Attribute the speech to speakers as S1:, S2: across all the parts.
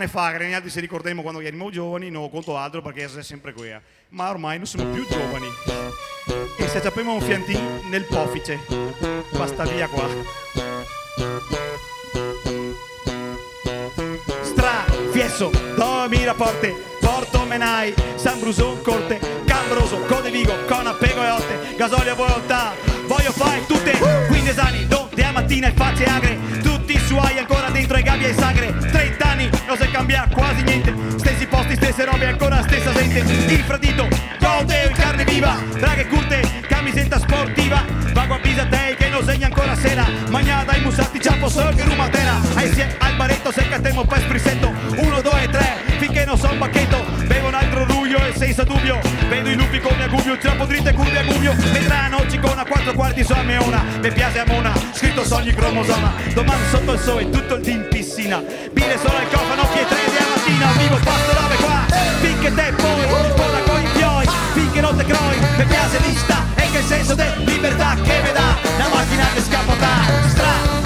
S1: Fagane, gli altri si ricordiamo quando eravamo giovani, non conto altro perché è sempre qui. Ma ormai non siamo più giovani. E se sappiamo un fiantin nel poffice, basta via qua. Fieso, Domi Rapporte, Porto Menai, San Bruson Corte, Cambroso, Codevigo, Cona, Pego e Otte, Gasolio Volontà, voglio fare tutte 15 anni, notte a mattina e facce agre, tutti i suoi ancora dentro ai gabbie e sagre, 30 anni, non si cambia quasi niente, stessi posti, stesse robe, ancora stessa gente, il fradito, Conte in carne viva, braghe curte, camisetta sportiva, vago a Pisa te che non segna ancora sera, magnata i musati, ciapo solo che rumatera, assieme al baretto se catemo per sprisetto, 1, 2, 3, finché non so un bacchetto, bevo un altro ruglio e senza dubbio, vedo i lupi come a Gubbio, troppo dritte curve a Gubbio, vedranno cicona, 4 quarti su a meona, mi piace a mona, scritto sogni cromosoma, domani sotto il sole, tutto il team piscina, bile solo al cofano, pietre di mattina, vivo pasto dove qua, finché te poi, con la coi pioi, finché non te croi, mi piace lista, e che senso de libertà che mi dà, la macchina che scappata,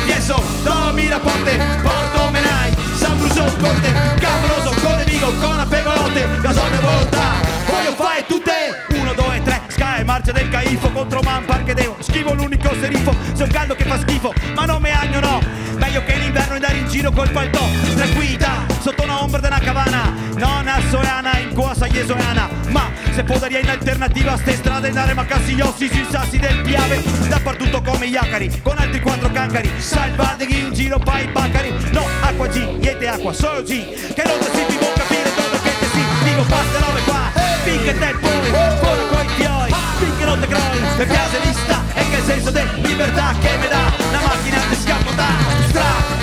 S1: Fieso, Domi Rapporte, Porto Menai, San Bruso, Corte, Cambroso, Codevigo, Cona, Pegolotte, Gasolio Volontà, voglio fare tutte, 1, 2, 3, Sky, marcia del caifo, contro man, parche devo, schivo l'unico serifo, sono caldo che fa schifo, ma non me agno no, meglio che in inverno andare in giro col paltò, tranquillità, sotto una ombra della cabana, non a Soeana, in cosa iesoeana, ma se può dare in alternativa a ste strade andare ma cassi gli ossi sui sassi del Piave, dappertutto come gli acari, con altri 4 cancari, salvati in giro pai baccari, no, acqua G, niente acqua, solo G, che non ti si può capire dove che te si, dico basta robe qua, finché te poi, fuori coi fioi, finché non te croi, mi piace lista, e che senso de libertà che mi dà, la macchina che scappa da,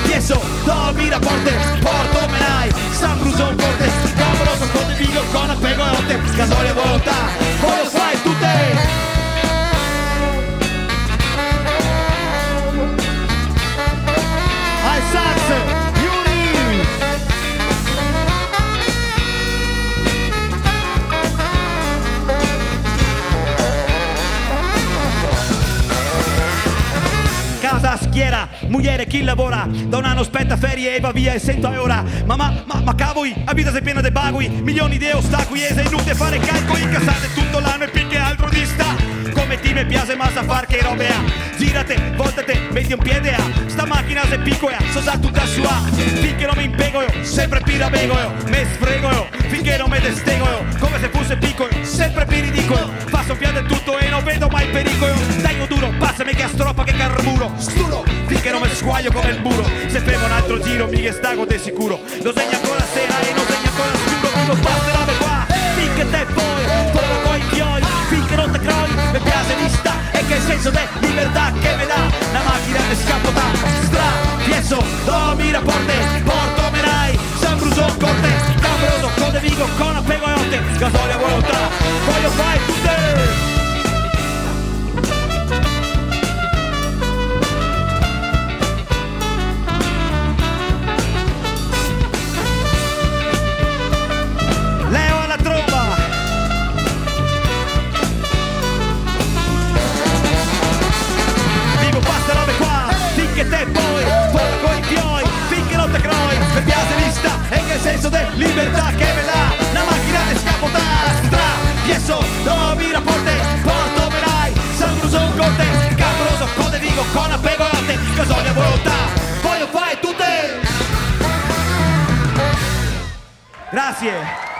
S1: Fieso, Domi Rapporte, Porto Menai, San Bruso Corte, Cambroso, Codevigo, Cona, Pego e Otte, Gasolio Volontà, voglio fare tutte! Al sax, Yuri! Casa schiera, mugliere chi lavora, da un anno aspetta ferie e va via e sento è ora, ma cavoi, a vita sei piena de bagui, milioni di ostacoli e sei inutile fare calcoli, cassate tutto l'anno e picche altro di sta, come ti mi piace ma sa far che robe ha, girate, voltate, metti un piede a, sta macchina se piccola, so sa tutta sua, finché non mi impego io, sempre pirabego io, me sfrego io, finché non me destego io, come se fosse piccolo, sempre piridicolo, fa soffiare tutto e non vedo mai pericolo, tengo duro, passami che a stroppa che carburo, sturo, finché non mi squaglio come il muro, se fermo un altro giro mi che stago de sicuro, lo segna ancora sera e non segna ancora scuro, non basta robe qua, finché te poi, fuoco coi fioi, finché non te croi, mi piace lista, e che senso de libertà che mi dà, la macchina che scappa da, Fieso, Domi Rapporte, Porto Menai, San Bruso Corte, Cambroso, Codevigo, Cona, Pego e Otte, Gasolio Volontà, voglio fare tutte! Te poi, fuori coi fioi, finché non te croi, mi piace lista, e che senso de libertà che me dà, la macchina che scappo da, Fieso, Domi Rapporte, Porto Menai, San Bruso Corte, Cambroso, Codevigo, Cona, Pego e Otte, Gasolio Volontà, voglio fare tutte! Grazie!